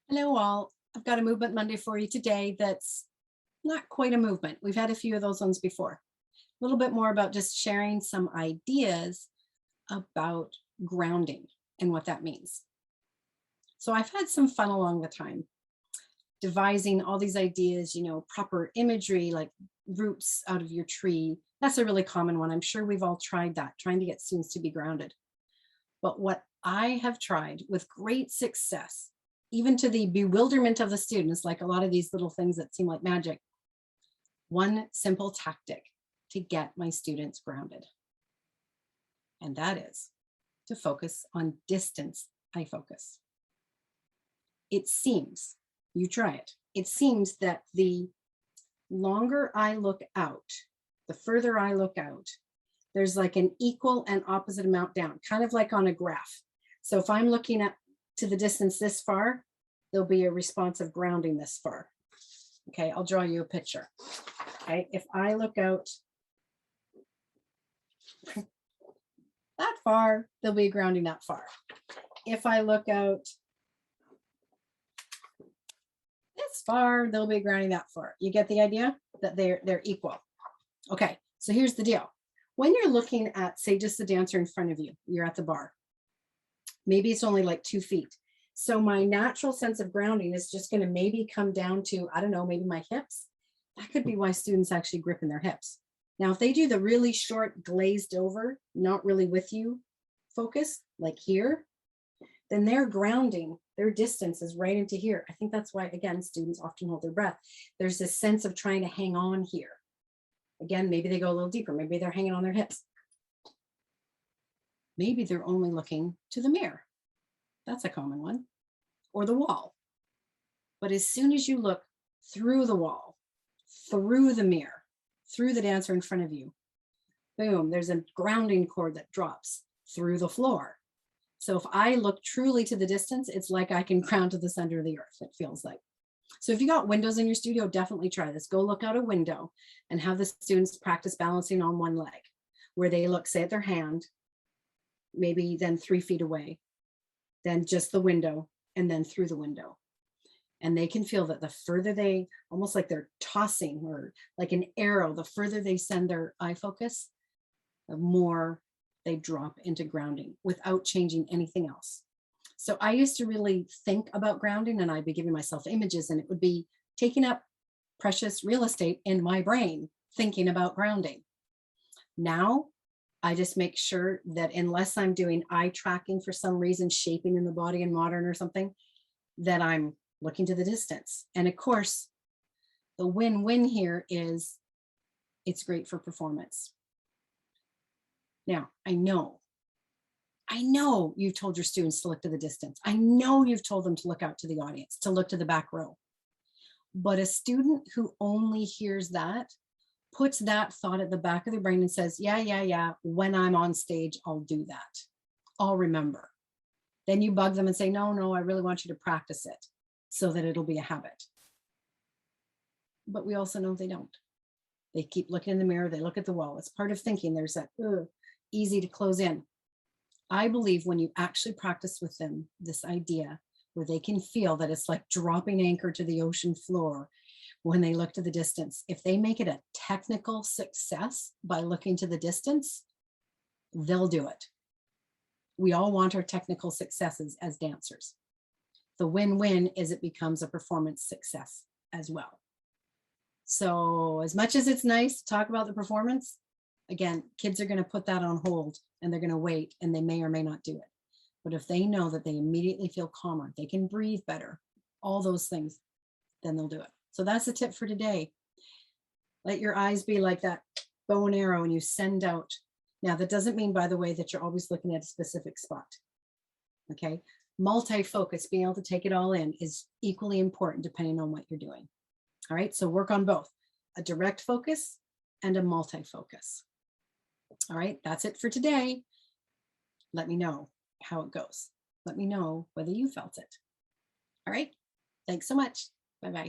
Hello all. I've got a Movement Monday for you today that's not quite a movement. We've had a few of those ones before. A little bit more about just sharing some ideas about grounding and what that means. So I've had some fun along the time devising all these ideas, proper imagery like roots out of your tree. That's a really common one. I'm sure we've all tried that, trying to get students to be grounded. But what I have tried with great success, even to the bewilderment of the students, like a lot of these little things that seem like magic, one simple tactic to get my students grounded. And that is to focus on distance eye focus. It seems, you try it, it seems that the longer I look out, the further I look out, there's like an equal and opposite amount down, kind of like on a graph. So if I'm looking at to the distance this far, there'll be a response of grounding this far. Okay, I'll draw you a picture. Okay, if I look out that far, there'll be grounding that far. If I look out this far, there'll be grounding that far. You get the idea that they're equal. Okay, so here's the deal. When you're looking at, say, just the dancer in front of you, you're at the bar. Maybe it's only like 2 feet. So my natural sense of grounding is just going to maybe come down to, I don't know, maybe my hips. That could be why students actually grip in their hips. Now, if they do the really short glazed over, not really with you focus, like here, then their grounding, their distance is right into here. I think that's why, again, students often hold their breath. There's this sense of trying to hang on here. Again, maybe they go a little deeper. Maybe they're hanging on their hips. Maybe they're only looking to the mirror. That's a common one. Or the wall. But as soon as you look through the wall, through the mirror, through the dancer in front of you, boom, there's a grounding cord that drops through the floor. So if I look truly to the distance, it's like I can ground to the center of the earth, it feels like. So if you got windows in your studio, definitely try this. Go look out a window and have the students practice balancing on one leg, where they look, say, at their hand, maybe then 3 feet away, then just the window, and then through the window. And they can feel that the further they, almost like they're tossing or like an arrow, the further they send their eye focus, the more they drop into grounding without changing anything else. So I used to really think about grounding, and I'd be giving myself images, and it would be taking up precious real estate in my brain, thinking about grounding. Now, I just make sure that unless I'm doing eye tracking for some reason, shaping in the body in modern or something, that I'm looking to the distance. And of course, the win-win here is it's great for performance. Now, I know you've told your students to look to the distance. I know you've told them to look out to the audience, to look to the back row. But a student who only hears that puts that thought at the back of their brain and says, yeah, when I'm on stage, I'll do that. I'll remember. Then you bug them and say, no, I really want you to practice it so that it'll be a habit. But we also know they don't. They keep looking in the mirror, they look at the wall. It's part of thinking. There's that easy to close in. I believe when you actually practice with them this idea where they can feel that it's like dropping anchor to the ocean floor when they look to the distance, if they make it a technical success by looking to the distance, they'll do it. We all want our technical successes as dancers. The win-win is it becomes a performance success as well. So as much as it's nice to talk about the performance, again, kids are going to put that on hold and they're going to wait, and they may or may not do it. But if they know that they immediately feel calmer, they can breathe better, all those things, then they'll do it. So that's the tip for today. Let your eyes be like that bow and arrow and you send out. Now, that doesn't mean, by the way, that you're always looking at a specific spot. Okay. Multi-focus, being able to take it all in, is equally important depending on what you're doing. All right. So work on both a direct focus and a multi-focus. All right. That's it for today. Let me know how it goes. Let me know whether you felt it. All right. Thanks so much. Bye-bye.